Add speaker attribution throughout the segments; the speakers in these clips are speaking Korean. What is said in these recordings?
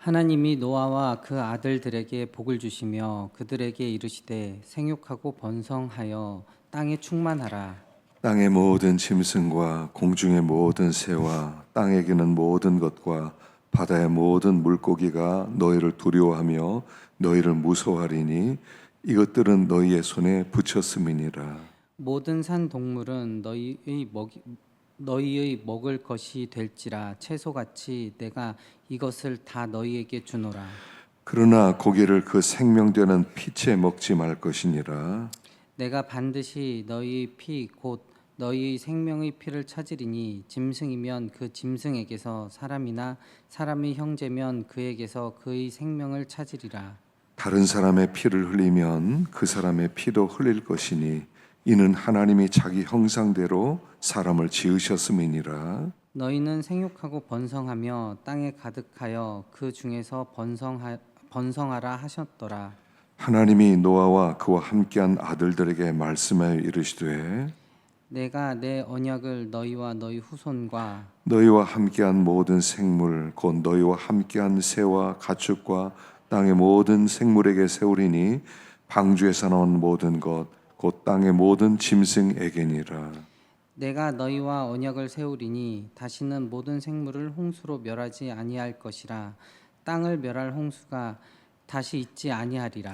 Speaker 1: 하나님이 노아와 그 아들들에게 복을 주시며 그들에게 이르시되 생육하고 번성하여 땅에 충만하라.
Speaker 2: 땅의 모든 짐승과 공중의 모든 새와 땅에 기는 모든 것과 바다의 모든 물고기가 너희를 두려워하며 너희를 무서워하리니 이것들은 너희의 손에 붙였음이니라.
Speaker 1: 모든 산 동물은 너희의 먹을 것이 될지라. 채소같이 내가 이것을 다 너희에게 주노라.
Speaker 2: 그러나 고기를 그 생명되는 피채 먹지 말 것이니라.
Speaker 1: 내가 반드시 너희의 피 곧 너희의 생명의 피를 찾으리니 짐승이면 그 짐승에게서 사람이나 사람의 형제면 그에게서 그의 생명을 찾으리라.
Speaker 2: 다른 사람의 피를 흘리면 그 사람의 피도 흘릴 것이니 이는 하나님이 자기 형상대로 사람을 지으셨음이니라.
Speaker 1: 너희는 생육하고 번성하며 땅에 가득하여 그 중에서 번성하라 하셨더라.
Speaker 2: 하나님이 노아와 그와 함께한 아들들에게 말씀하여 이르시되
Speaker 1: 내가 내 언약을 너희와 너희 후손과
Speaker 2: 너희와 함께한 모든 생물 곧 너희와 함께한 새와 가축과 땅의 모든 생물에게 세우리니 방주에서 나온 모든 것 곧 땅의 모든 짐승에게니라.
Speaker 1: 내가 너희와 언약을 세우리니 다시는 모든 생물을 홍수로 멸하지 아니할 것이라. 땅을 멸할 홍수가 다시 있지 아니하리라.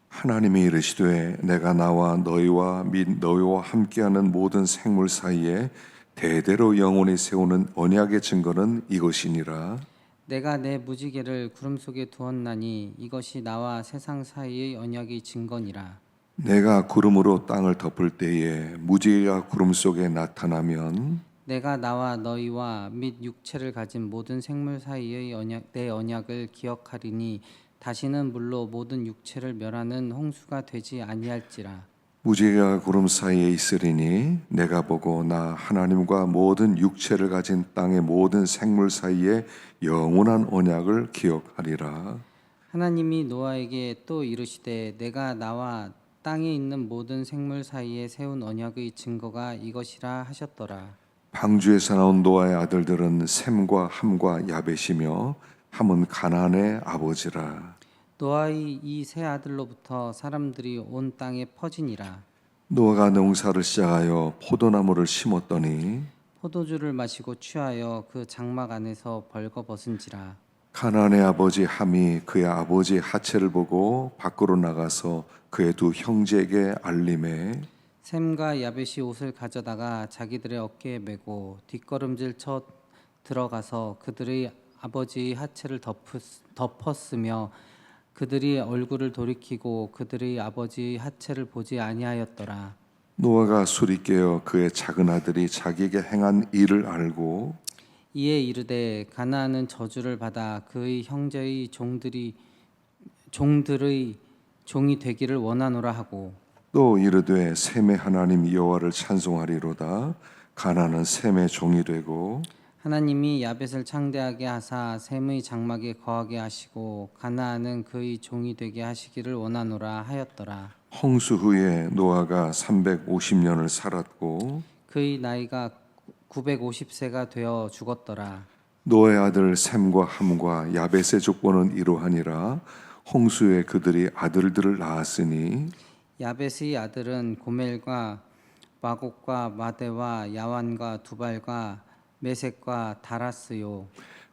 Speaker 2: 하나님이 이르시되 내가 나와 너희와 및 너희와 함께하는 모든 생물 사이에 대대로 영원히 세우는 언약의 증거는 이것이니라.
Speaker 1: 내가 내 무지개를 구름 속에 두었나니 이것이 나와 세상 사이의 언약의 증거니라.
Speaker 2: 내가 구름으로 땅을 덮을 때에 무지개가 구름 속에 나타나면
Speaker 1: 내가 나와 너희와 및 육체를 가진 모든 생물 사이의 내 언약을 기억하리니 다시는 물로 모든 육체를 멸하는 홍수가 되지 아니할지라.
Speaker 2: 무지개가 구름 사이에 있으리니 내가 보고 나 하나님과 모든 육체를 가진 땅의 모든 생물 사이에 영원한 언약을 기억하리라.
Speaker 1: 하나님이 노아에게 또 이르시되 내가 나와 땅에 있는 모든 생물 사이에 세운 언약의 증거가 이것이라 하셨더라.
Speaker 2: 방주에서 나온 노아의 아들들은 셈과 함과 야벳이며 함은 가나안의 아버지라.
Speaker 1: 노아의 이 세 아들로부터 사람들이 온 땅에 퍼지니라.
Speaker 2: 노아가 농사를 시작하여 포도나무를 심었더니
Speaker 1: 포도주를 마시고 취하여 그 장막 안에서 벌거벗은지라.
Speaker 2: 가나안의 아버지 함이 그의 아버지 하체를 보고 밖으로 나가서 그의 두 형제에게 알림해
Speaker 1: 셈과 야벳이 옷을 가져다가 자기들의 어깨에 메고 뒷걸음질 쳐 들어가서 그들의 아버지의 하체를 덮었으며 그들이 얼굴을 돌이키고 그들의 아버지의 하체를 보지 아니하였더라.
Speaker 2: 노아가 술이 깨어 그의 작은 아들이 자기에게 행한 일을 알고
Speaker 1: 이에 이르되 가나안은 저주를 받아 그의 형제의 종들의 종이 되기를 원하노라 하고
Speaker 2: 또 이르되 셈의 하나님 여호와를 찬송하리로다. 가나안은 셈의 종이 되고
Speaker 1: 하나님이 야벳을 창대하게 하사 셈의 장막에 거하게 하시고 가나안은 그의 종이 되게 하시기를 원하노라 하였더라.
Speaker 2: 홍수 후에 노아가 350년을 살았고
Speaker 1: 그의 나이가 950세가 되어 죽었더라.
Speaker 2: 노아의 아들 셈과 함과 야벳의 족보는 이러하니라. 홍수에 그들이 아들들을 낳았으니
Speaker 1: 야벳의 아들은 고멜과 마곡과 마대와 야완과 두발과 메색과 다라스요.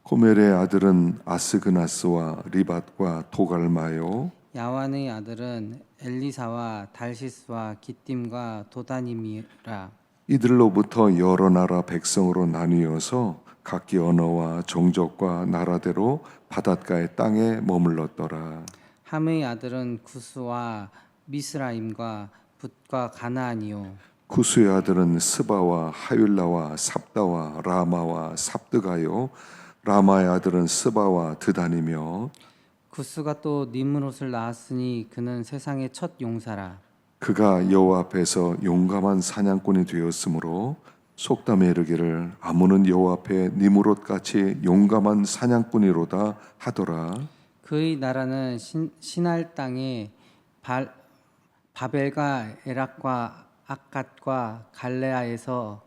Speaker 2: 고멜의 아들은 아스그나스와 리밧과 도갈마요.
Speaker 1: 야완의 아들은 엘리사와 달시스와 기띔과 도다님이라.
Speaker 2: 이들로부터 여러 나라 백성으로 나뉘어서 각기 언어와 종족과 나라대로 바닷가의 땅에 머물렀더라.
Speaker 1: 함의 아들은 구스와 미스라임과 붓과 가나안이요.
Speaker 2: 구스의 아들은 스바와 하윌라와 삽다와 라마와 삽드가요. 라마의 아들은 스바와 드단이며
Speaker 1: 구스가 또 니므롯을 낳았으니 그는 세상의 첫 용사라.
Speaker 2: 그가 여호와 앞에서 용감한 사냥꾼이 되었으므로 속담에 이르기를 아무는 여호와 앞에 니므롯 같이 용감한 사냥꾼이로다 하더라.
Speaker 1: 그의 나라는 신할 땅에 바벨과 에락과 악갓과 갈레아에서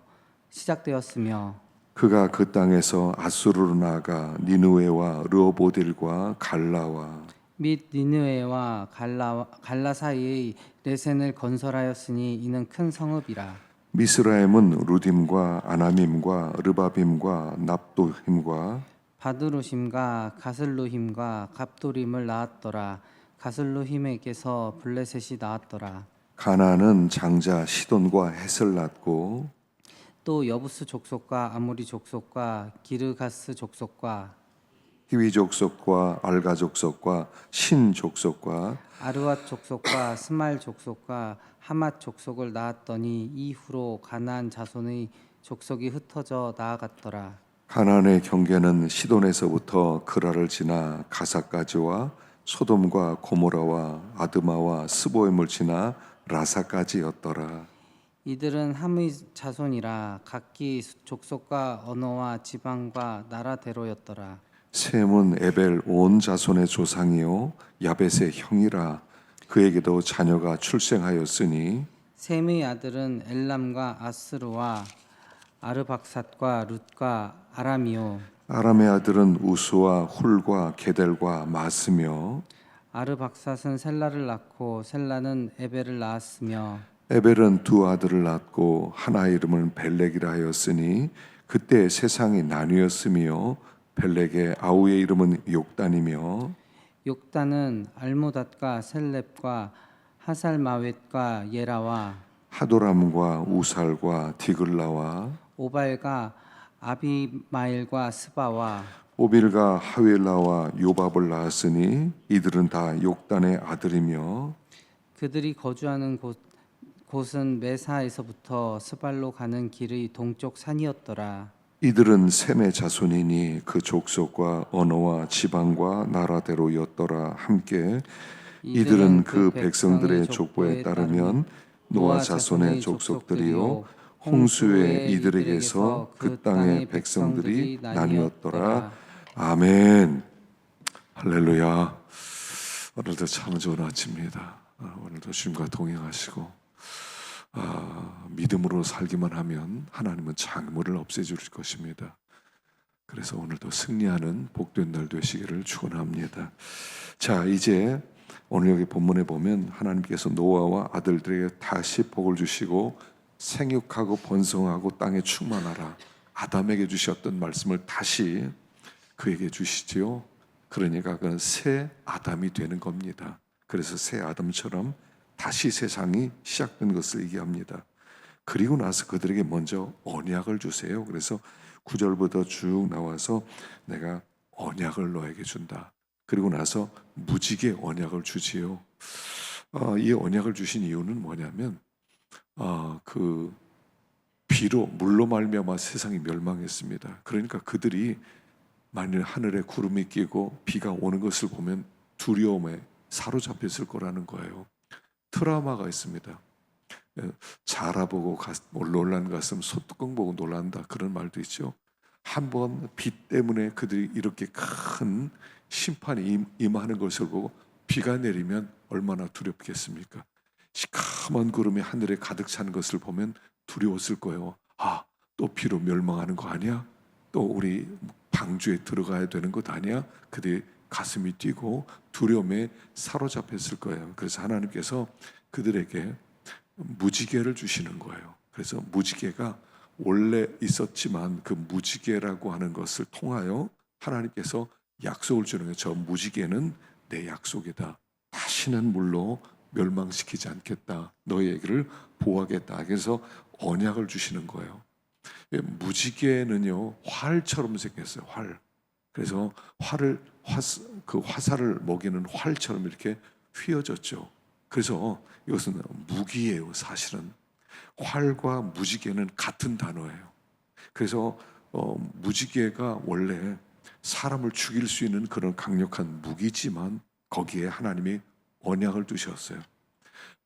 Speaker 1: 시작되었으며
Speaker 2: 그가 그 땅에서 아수르로 나아가 니느웨와 르호보딜과 갈라와
Speaker 1: 및 니느웨와 갈라 사이의 레센을 건설하였으니 이는 큰 성읍이라.
Speaker 2: 미스라임은 루딤과 아나밈과 르바빔과 납도힘과
Speaker 1: 바드루심과 가슬루힘과 갑도림을 낳았더라. 가슬루힘에게서 블레셋이 나왔더라.
Speaker 2: 가나안은 장자 시돈과 헷을 낳고
Speaker 1: 또 여부스 족속과 아모리 족속과 기르가스 족속과
Speaker 2: 히위 족속과 알가 족속과 신 족속과
Speaker 1: 아르왓 족속과 스말 족속과 하맛 족속을 낳았더니 이후로 가나안 자손의 족속이 흩어져 나아갔더라.
Speaker 2: 가나안의 경계는 시돈에서부터 그라를 지나 가사까지와 소돔과 고모라와 아드마와 스보임을 지나 라사까지였더라.
Speaker 1: 이들은 함의 자손이라 각기 족속과 언어와 지방과 나라대로였더라.
Speaker 2: 셈은 에벨 온 자손의 조상이요 야벳의 형이라. 그에게도 자녀가 출생하였으니
Speaker 1: 셈의 아들은 엘람과 아스르와 아르박삿과 룻과 아람이요
Speaker 2: 아람의 아들은 우스와 훌과 게델과 마스며
Speaker 1: 아르박삿은 셀라를 낳고 셀라는 에벨을 낳았으며
Speaker 2: 에벨은 두 아들을 낳고 하나 이름은 벨렉이라 하였으니 그때 세상이 나뉘었으며 벨렉의 아우의 이름은 욕단이며
Speaker 1: 욕단은 알모닷과 셀렙과 하살마웻과 예라와
Speaker 2: 하도람과 우살과 디글라와
Speaker 1: 오발과 아비마일과 스바와
Speaker 2: 오빌과 하윌라와 요밥을 낳았으니 이들은 다 욕단의 아들이며
Speaker 1: 그들이 거주하는 곳은 메사에서부터 스발로 가는 길의 동쪽 산이었더라.
Speaker 2: 이들은 셈의 자손이니 그 족속과 언어와 지방과 나라대로였더라. 함께 이들은 그 백성들의 족보에 따르면 노아 자손의 족속들이요 홍수에 이들에게서 그 땅의 백성들이 나뉘었더라. 아멘. 할렐루야. 오늘도 참 좋은 아침입니다. 오늘도 주님과 동행하시고 믿음으로 살기만 하면 하나님은 장애물을 없애줄 것입니다. 그래서 오늘도 승리하는 복된 날 되시기를 축원합니다. 자, 이제 오늘 여기 본문에 보면 하나님께서 노아와 아들들에게 다시 복을 주시고 생육하고 번성하고 땅에 충만하라 아담에게 주셨던 말씀을 다시 그에게 주시지요. 그러니까 그건 새 아담이 되는 겁니다. 그래서 새 아담처럼 다시 세상이 시작된 것을 얘기합니다. 그리고 나서 그들에게 먼저 언약을 주세요. 그래서 9절부터 쭉 나와서 내가 언약을 너에게 준다. 그리고 나서 무지개 언약을 주지요. 이 언약을 주신 이유는 뭐냐면 그 비로 물로 말미암아 세상이 멸망했습니다. 그러니까 그들이 만일 하늘에 구름이 끼고 비가 오는 것을 보면 두려움에 사로잡혔을 거라는 거예요. 트라우마가 있습니다. 자라보고 놀란 가슴 소뚜껑 보고 놀란다 그런 말도 있죠. 한번 비 때문에 그들이 이렇게 큰 심판이 임하는 것을 보고 비가 내리면 얼마나 두렵겠습니까? 시커먼 구름이 하늘에 가득 찬 것을 보면 두려웠을 거예요. 또 비로 멸망하는 거 아니야? 또 우리 방주에 들어가야 되는 것 아니야? 그들이 가슴이 뛰고 두려움에 사로잡혔을 거예요. 그래서 하나님께서 그들에게 무지개를 주시는 거예요. 그래서 무지개가 원래 있었지만 그 무지개라고 하는 것을 통하여 하나님께서 약속을 주는 거예요. 저 무지개는 내 약속이다. 다시는 물로 멸망시키지 않겠다. 너희에게를 보호하겠다. 그래서 언약을 주시는 거예요. 무지개는요 활처럼 생겼어요. 활. 그래서 그 화살을 먹이는 활처럼 이렇게 휘어졌죠. 그래서 이것은 무기예요. 사실은 활과 무지개는 같은 단어예요. 그래서 무지개가 원래 사람을 죽일 수 있는 그런 강력한 무기지만 거기에 하나님이 언약을 두셨어요.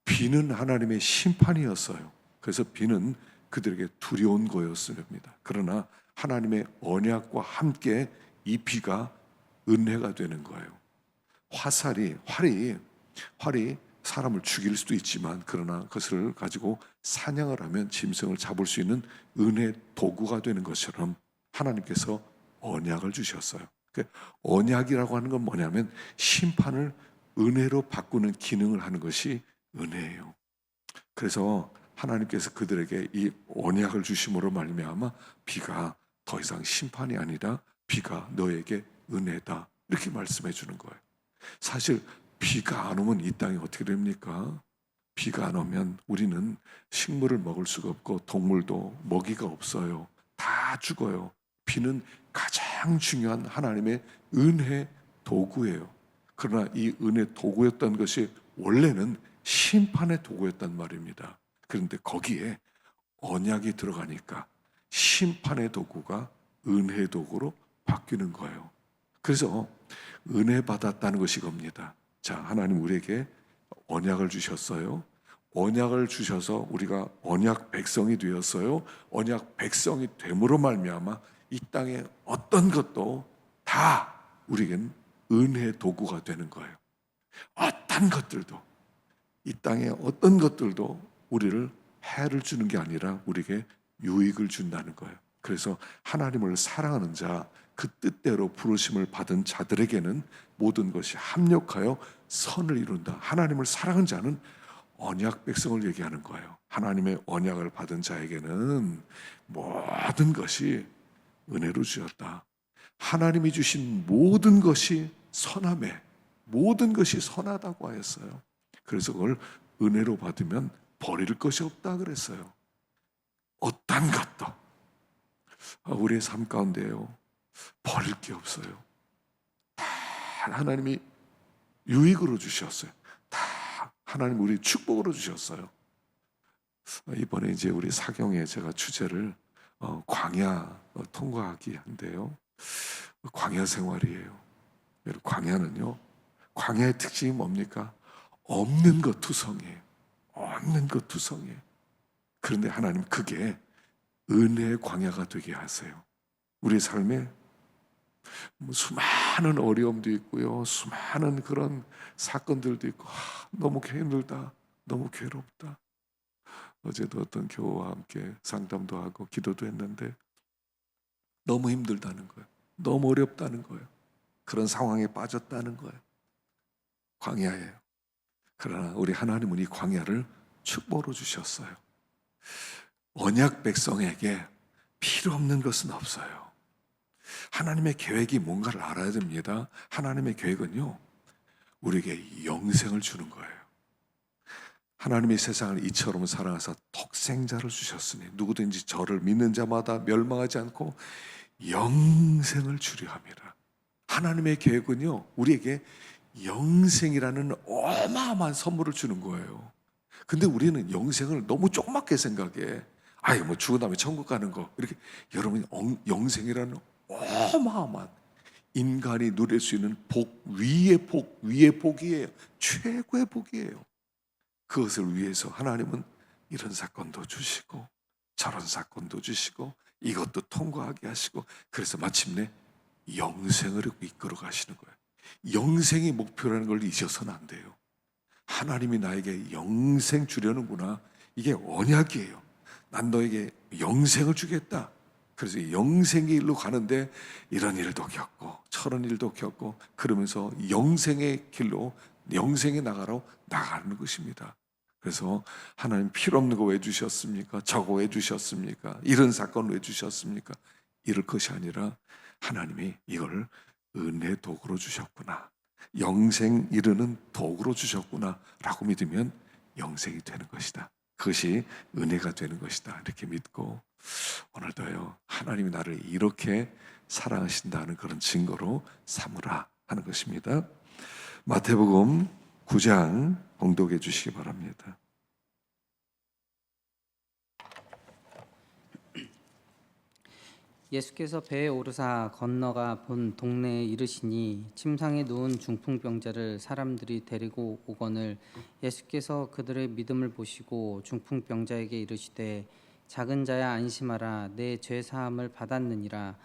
Speaker 2: 비는 하나님의 심판이었어요. 그래서 비는 그들에게 두려운 거였습니다. 그러나 하나님의 언약과 함께 이 비가 은혜가 되는 거예요. 활이 사람을 죽일 수도 있지만 그러나 그것을 가지고 사냥을 하면 짐승을 잡을 수 있는 은혜 도구가 되는 것처럼 하나님께서 언약을 주셨어요. 그 언약이라고 하는 건 뭐냐면 심판을 은혜로 바꾸는 기능을 하는 것이 은혜예요. 그래서 하나님께서 그들에게 이 언약을 주심으로 말미암아 비가 더 이상 심판이 아니라 비가 너에게 은혜다, 이렇게 말씀해 주는 거예요. 사실 비가 안 오면 이 땅이 어떻게 됩니까? 비가 안 오면 우리는 식물을 먹을 수가 없고 동물도 먹이가 없어요. 다 죽어요. 비는 가장 중요한 하나님의 은혜 도구예요. 그러나 이 은혜 도구였던 것이 원래는 심판의 도구였단 말입니다. 그런데 거기에 언약이 들어가니까 심판의 도구가 은혜의 도구로 바뀌는 거예요. 그래서 은혜 받았다는 것이 겁니다. 자, 하나님 우리에게 언약을 주셨어요. 언약을 주셔서 우리가 언약 백성이 되었어요. 언약 백성이 됨으로 말미암아 이 땅에 어떤 것도 다 우리에겐 은혜의 도구가 되는 거예요. 어떤 것들도, 이 땅에 어떤 것들도 우리를 해를 주는 게 아니라 우리에게 유익을 준다는 거예요. 그래서 하나님을 사랑하는 자, 그 뜻대로 부르심을 받은 자들에게는 모든 것이 합력하여 선을 이룬다. 하나님을 사랑하는 자는 언약 백성을 얘기하는 거예요. 하나님의 언약을 받은 자에게는 모든 것이 은혜로 주었다. 하나님이 주신 모든 것이 선함에, 모든 것이 선하다고 하였어요. 그래서 그걸 은혜로 받으면 버릴 것이 없다 그랬어요. 어떤 것도 우리의 삶 가운데요, 버릴 게 없어요. 다 하나님이 유익으로 주셨어요. 다 하나님 우리 축복으로 주셨어요. 이번에 이제 우리 사경에 제가 주제를 광야 통과하기 한데요. 광야 생활이에요. 광야는요, 광야의 특징이 뭡니까? 없는 것 투성이에요. 없는 것 투성이에요. 그런데 하나님 그게 은혜의 광야가 되게 하세요. 우리 삶에 수많은 어려움도 있고요, 수많은 그런 사건들도 있고, 너무 힘들다, 너무 괴롭다. 어제도 어떤 교우와 함께 상담도 하고 기도도 했는데 너무 힘들다는 거예요. 너무 어렵다는 거예요. 그런 상황에 빠졌다는 거예요. 광야예요. 그러나 우리 하나님은 이 광야를 축복으로 주셨어요. 언약 백성에게 필요 없는 것은 없어요. 하나님의 계획이 뭔가를 알아야 됩니다. 하나님의 계획은요, 우리에게 영생을 주는 거예요. 하나님이 세상을 이처럼 사랑하사 독생자를 주셨으니 누구든지 저를 믿는 자마다 멸망하지 않고 영생을 주려 함이라. 하나님의 계획은요, 우리에게 영생이라는 어마어마한 선물을 주는 거예요. 근데 우리는 영생을 너무 조그맣게 생각해. 아이 뭐 죽은 다음에 천국 가는 거, 이렇게. 여러분, 영생이라는 어마어마한, 인간이 누릴 수 있는 복 위의 복 위의 복이에요. 최고의 복이에요. 그것을 위해서 하나님은 이런 사건도 주시고 저런 사건도 주시고 이것도 통과하게 하시고, 그래서 마침내 영생을 이끌어 가시는 거예요. 영생이 목표라는 걸 잊어서는 안 돼요. 하나님이 나에게 영생 주려는구나. 이게 언약이에요. 난 너에게 영생을 주겠다. 그래서 영생의 일로 가는데 이런 일도 겪고 저런 일도 겪고 그러면서 영생의 길로, 영생에 나가는 것입니다. 그래서 하나님 필요 없는 거 왜 주셨습니까? 저거 왜 주셨습니까? 이런 사건 왜 주셨습니까? 이럴 것이 아니라 하나님이 이걸 은혜 도구로 주셨구나, 영생 이르는 도구로 주셨구나 라고 믿으면 영생이 되는 것이다. 그것이 은혜가 되는 것이다, 이렇게 믿고 오늘도요, 하나님이 나를 이렇게 사랑하신다는 그런 증거로 삼으라 하는 것입니다. 마태복음 9장 봉독해 주시기 바랍니다.
Speaker 1: 예수께서 배에 오르사 건너가 본 동네에 이르시니 침상에 누운 중풍병자를 사람들이 데리고 오거늘 예수께서 그들의 믿음을 보시고 중풍병자에게 이르시되 작은 자야 안심하라, 내 죄 사함을 받았느니라.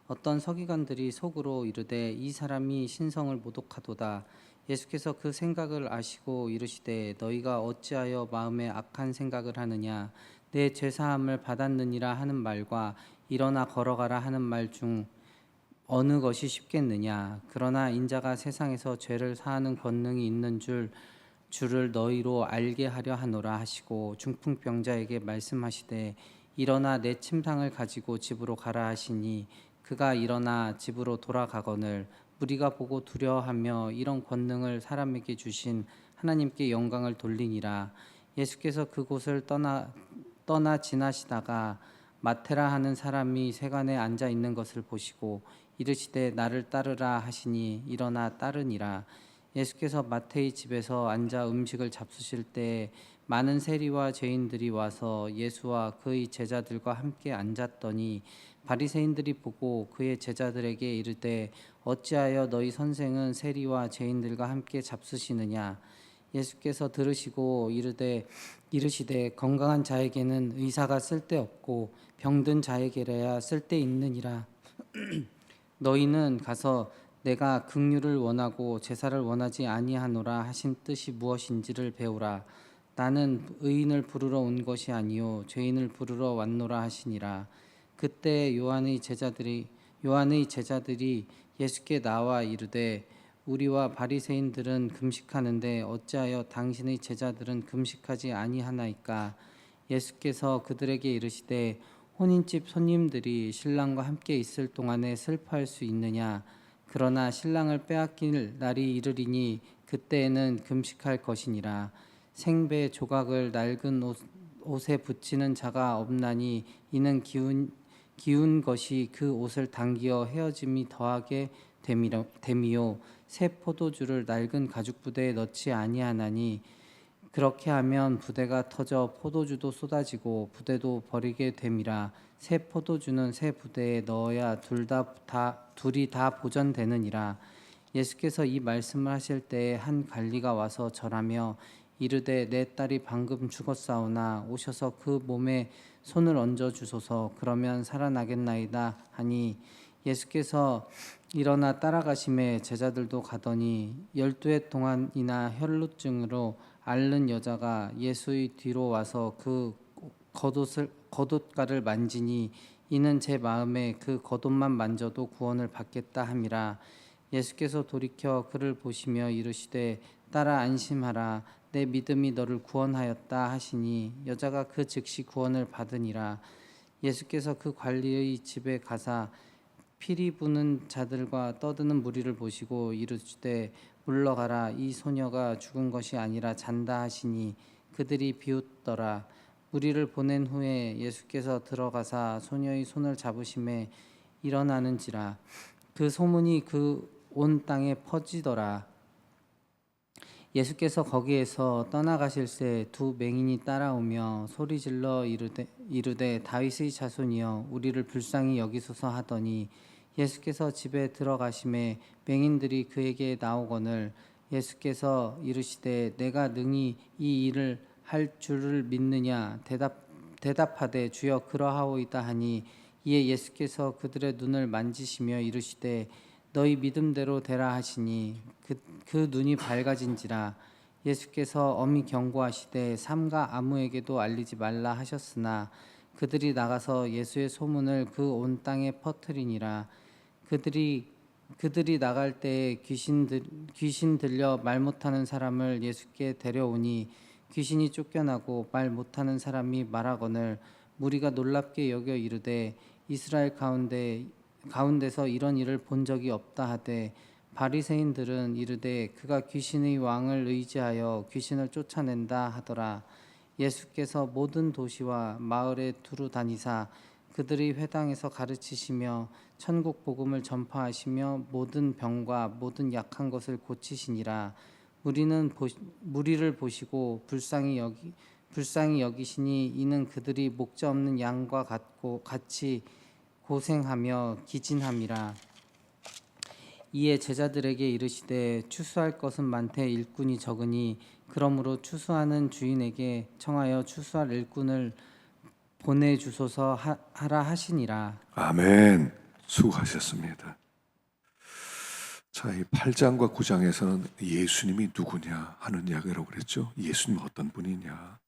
Speaker 1: 어떤 서기관들이 속으로 이르되 이 사람이 신성을 모독하도다. 예수께서 그 생각을 아시고 이르시되 너희가 어찌하여 마음에 악한 생각을 하느냐. 내 죄 사함을 받았느니라 하는 말과 일어나 걸어가라 하는 말 중 어느 것이 쉽겠느냐? 그러나 인자가 세상에서 죄를 사하는 권능이 있는 줄을 너희로 알게 하려 하노라 하시고 중풍병자에게 말씀하시되 일어나 내 침상을 가지고 집으로 가라 하시니 그가 일어나 집으로 돌아가거늘 무리가 보고 두려워하며 이런 권능을 사람에게 주신 하나님께 영광을 돌리니라. 예수께서 그곳을 떠나 지나시다가 마테라 하는 사람이 세간에 앉아 있는 것을 보시고 이르시되 나를 따르라 하시니 일어나 따르니라. 예수께서 마태의 집에서 앉아 음식을 잡수실 때 많은 세리와 죄인들이 와서 예수와 그의 제자들과 함께 앉았더니 바리새인들이 보고 그의 제자들에게 이르되 어찌하여 너희 선생은 세리와 죄인들과 함께 잡수시느냐. 예수께서 들으시고 이르시되 건강한 자에게는 의사가 쓸데없고 병든 자에게라야 쓸데있느니라. 너희는 가서 내가 긍휼을 원하고 제사를 원하지 아니하노라 하신 뜻이 무엇인지를 배우라. 나는 의인을 부르러 온 것이 아니요 죄인을 부르러 왔노라 하시니라. 그때 요한의 제자들이 예수께 나와 이르되 우리와 바리새인들은 금식하는데 어찌하여 당신의 제자들은 금식하지 아니하나이까. 예수께서 그들에게 이르시되 혼인집 손님들이 신랑과 함께 있을 동안에 슬퍼할 수 있느냐. 그러나 신랑을 빼앗길 날이 이르리니 그때에는 금식할 것이니라. 생배 조각을 낡은 옷에 붙이는 자가 없나니 이는 기운 것이 그 옷을 당기어 헤어짐이 더하게 됨이요 새 포도주를 낡은 가죽 부대에 넣지 아니하나니 그렇게 하면 부대가 터져 포도주도 쏟아지고 부대도 버리게 됨이라. 새 포도주는 새 부대에 넣어야 둘이 다 보전되느니라. 예수께서 이 말씀을 하실 때에 한 관리가 와서 절하며 이르되 내 딸이 방금 죽었사오나 오셔서 그 몸에 손을 얹어 주소서. 그러면 살아나겠나이다 하니 예수께서 일어나 따라가심에 제자들도 가더니 12해 동안이나 혈루증으로 앓는 여자가 예수의 뒤로 와서 그 겉옷가를 만지니 이는 제 마음에 그 겉옷만 만져도 구원을 받겠다 함이라. 예수께서 돌이켜 그를 보시며 이르시되 딸아 안심하라 내 믿음이 너를 구원하였다 하시니 여자가 그 즉시 구원을 받으니라. 예수께서 그 관리의 집에 가사 피리 부는 자들과 떠드는 무리를 보시고 이르시되 물러가라 이 소녀가 죽은 것이 아니라 잔다 하시니 그들이 비웃더라. 무리를 보낸 후에 예수께서 들어가사 소녀의 손을 잡으심에 일어나는지라. 그 소문이 그 온 땅에 퍼지더라. 예수께서 거기에서 떠나가실새 두 맹인이 따라오며 소리질러 이르되 다윗의 자손이여 우리를 불쌍히 여기소서 하더니 예수께서 집에 들어가심에 맹인들이 그에게 나오거늘 예수께서 이르시되 내가 능히 이 일을 할 줄을 믿느냐. 대답하되 주여 그러하오이다 하니 이에 예수께서 그들의 눈을 만지시며 이르시되 너희 믿음대로 되라 하시니 그 눈이 밝아진지라. 예수께서 엄히 경고하시되 삼가 아무에게도 알리지 말라 하셨으나 그들이 나가서 예수의 소문을 그 온 땅에 퍼뜨리니라. 그들이 나갈 때에 귀신 들려 말 못하는 사람을 예수께 데려오니 귀신이 쫓겨나고 말 못하는 사람이 말하거늘 무리가 놀랍게 여겨 이르되 이스라엘 가운데서 이런 일을 본 적이 없다 하되 바리새인들은 이르되 그가 귀신의 왕을 의지하여 귀신을 쫓아낸다 하더라. 예수께서 모든 도시와 마을에 두루 다니사 그들의 회당에서 가르치시며 천국 복음을 전파하시며 모든 병과 모든 약한 것을 고치시니라. 무리를 보시고 불쌍히 여기시니 이는 그들이 목자 없는 양과 같이 고생하며 기진함이라. 이에 제자들에게 이르시되 추수할 것은 많되 일꾼이 적으니 그러므로 추수하는 주인에게 청하여 추수할 일꾼을 보내주소서 하라 하시니라.
Speaker 2: 아멘. 수고하셨습니다. 자, 이 8장과 9장에서는 예수님이 누구냐 하는 이야기라고 그랬죠. 예수님은 어떤 분이냐.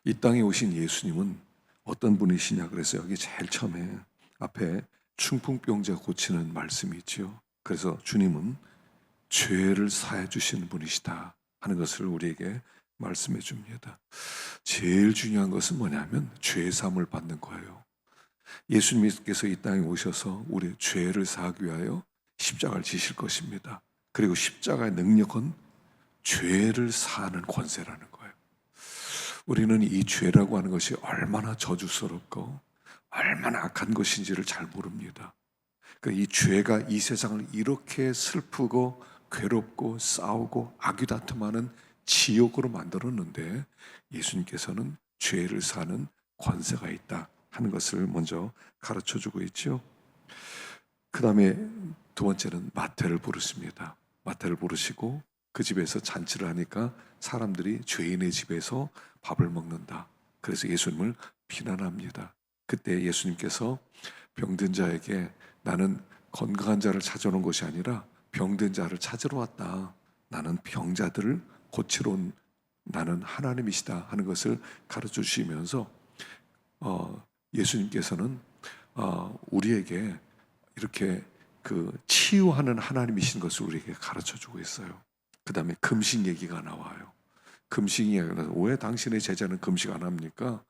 Speaker 2: 이 땅에 오신 예수님은 어떤 분이시냐 그래서 여기 제일 처음에 앞에 충풍병자 고치는 말씀이 있죠. 그래서 주님은 죄를 사해 주시는 분이시다 하는 것을 우리에게 말씀해 줍니다. 제일 중요한 것은 뭐냐면 죄 사함을 받는 거예요. 예수님께서 이 땅에 오셔서 우리의 죄를 사하기 위하여 십자가를 지실 것입니다. 그리고 십자가의 능력은 죄를 사하는 권세라는 거예요. 우리는 이 죄라고 하는 것이 얼마나 저주스럽고 얼마나 악한 것인지를 잘 모릅니다. 이 죄가 이 세상을 이렇게 슬프고 괴롭고 싸우고 악유다툼하는 지옥으로 만들었는데 예수님께서는 죄를 사는 권세가 있다 하는 것을 먼저 가르쳐주고 있죠. 그 다음에 두 번째는 마태를 부르십니다. 마태를 부르시고 그 집에서 잔치를 하니까 사람들이 죄인의 집에서 밥을 먹는다. 그래서 예수님을 비난합니다. 그때 예수님께서 병든 자에게 나는 건강한 자를 찾아오는 것이 아니라 병든 자를 찾으러 왔다. 나는 병자들을 고치러 온 나는 하나님이시다 하는 것을 가르쳐 주시면서 예수님께서는 우리에게 이렇게 그 치유하는 하나님이신 것을 우리에게 가르쳐 주고 있어요. 그 다음에 금식 얘기가 나와요. 금식 얘기가 나와서 왜 당신의 제자는 금식 안 합니까?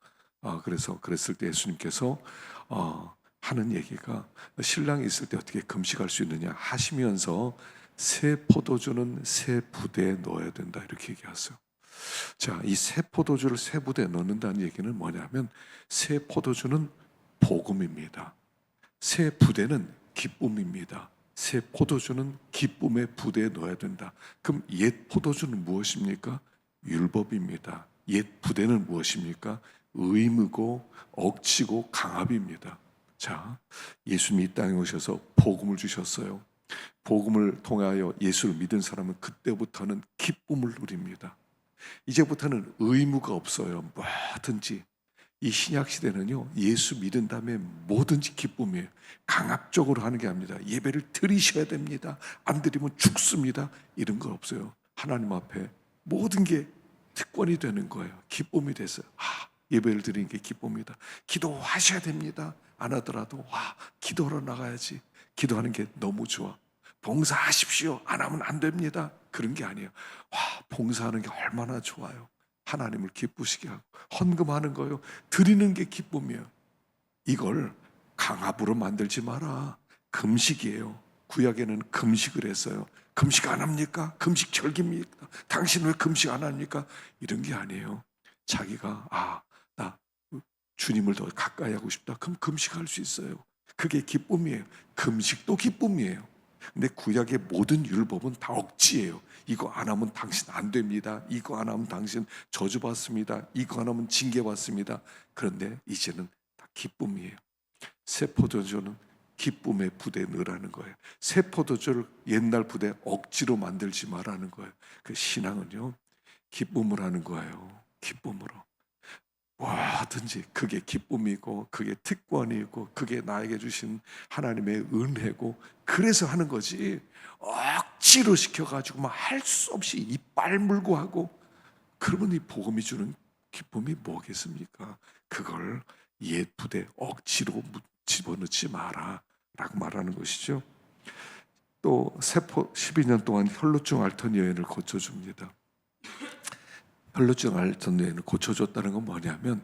Speaker 2: 그래서 그랬을 때 예수님께서 하는 얘기가 신랑이 있을 때 어떻게 금식할 수 있느냐 하시면서 새 포도주는 새 부대에 넣어야 된다 이렇게 얘기하세요. 자, 이 새 포도주를 새 부대에 넣는다는 얘기는 뭐냐면 새 포도주는 복음입니다. 새 부대는 기쁨입니다. 새 포도주는 기쁨의 부대에 넣어야 된다. 그럼 옛 포도주는 무엇입니까? 율법입니다. 옛 부대는 무엇입니까? 의무고 억지고 강압입니다. 자, 예수님이 이 땅에 오셔서 복음을 주셨어요. 복음을 통하여 예수를 믿은 사람은 그때부터는 기쁨을 누립니다. 이제부터는 의무가 없어요. 뭐든지. 이 신약 시대는요, 예수 믿은 다음에 뭐든지 기쁨이에요. 강압적으로 하는 게 아닙니다. 예배를 드리셔야 됩니다. 안 드리면 죽습니다. 이런 거 없어요. 하나님 앞에 모든 게 특권이 되는 거예요. 기쁨이 됐어요. 예배를 드리는 게 기쁨이다. 기도하셔야 됩니다. 안 하더라도 기도하러 나가야지. 기도하는 게 너무 좋아. 봉사하십시오. 안 하면 안 됩니다. 그런 게 아니에요. 봉사하는 게 얼마나 좋아요. 하나님을 기쁘시게 하고 헌금하는 거요. 드리는 게 기쁨이에요. 이걸 강압으로 만들지 마라. 금식이에요. 구약에는 금식을 했어요. 금식 안 합니까? 금식 절기입니까? 당신 왜 금식 안 합니까? 이런 게 아니에요. 자기가 나 주님을 더 가까이 하고 싶다. 그럼 금식할 수 있어요. 그게 기쁨이에요. 금식도 기쁨이에요. 근데 구약의 모든 율법은 다 억지예요. 이거 안 하면 당신 안 됩니다. 이거 안 하면 당신 저주받습니다. 이거 안 하면 징계받습니다. 그런데 이제는 다 기쁨이에요. 새 포도주는 기쁨의 부대에 넣으라는 거예요. 새 포도주를 옛날 부대에 억지로 만들지 말라는 거예요. 그 신앙은요, 기쁨을 하는 거예요. 기쁨으로. 뭐든지 그게 기쁨이고 그게 특권이고 그게 나에게 주신 하나님의 은혜고 그래서 하는 거지 억지로 시켜가지고 막 할 수 없이 이빨 물고 하고 그러면 이 복음이 주는 기쁨이 뭐겠습니까? 그걸 옛 부대 억지로 집어넣지 마라 라고 말하는 것이죠. 또 세포 12년 동안 혈루증 앓던 여인을 고쳐줍니다. 혈루증 앓던 여인을 고쳐줬다는 건 뭐냐면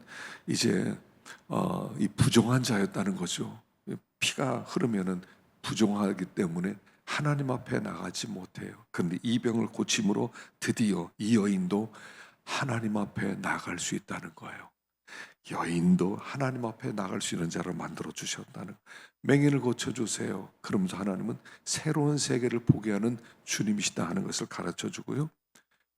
Speaker 2: 이제 이 부정한 자였다는 거죠. 피가 흐르면은 부정하기 때문에 하나님 앞에 나가지 못해요. 그런데 이 병을 고침으로 드디어 이 여인도 하나님 앞에 나갈 수 있다는 거예요. 여인도 하나님 앞에 나갈 수 있는 자를 만들어 주셨다는 맹인을 고쳐주세요. 그러면서 하나님은 새로운 세계를 보게 하는 주님이시다 하는 것을 가르쳐 주고요.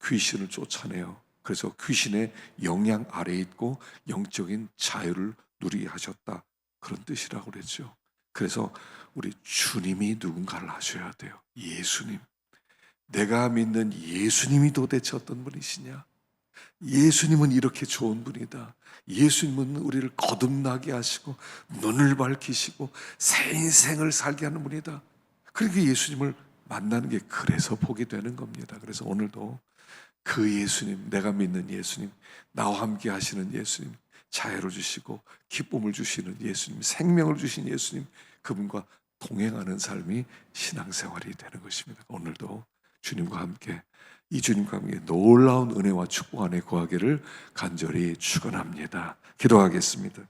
Speaker 2: 귀신을 쫓아내요. 그래서 귀신의 영향 아래에 있고 영적인 자유를 누리게 하셨다. 그런 뜻이라고 그랬죠. 그래서 우리 주님이 누군가를 아셔야 돼요. 예수님. 내가 믿는 예수님이 도대체 어떤 분이시냐? 예수님은 이렇게 좋은 분이다. 예수님은 우리를 거듭나게 하시고 눈을 밝히시고 새 인생을 살게 하는 분이다. 그렇게 예수님을 만나는 게 그래서 복이 되는 겁니다. 그래서 오늘도 그 예수님, 내가 믿는 예수님, 나와 함께 하시는 예수님, 자애를 주시고 기쁨을 주시는 예수님, 생명을 주신 예수님, 그분과 동행하는 삶이 신앙생활이 되는 것입니다. 오늘도 주님과 함께, 이 주님과 함께 놀라운 은혜와 축복 안에 거하기를 간절히 축원합니다. 기도하겠습니다.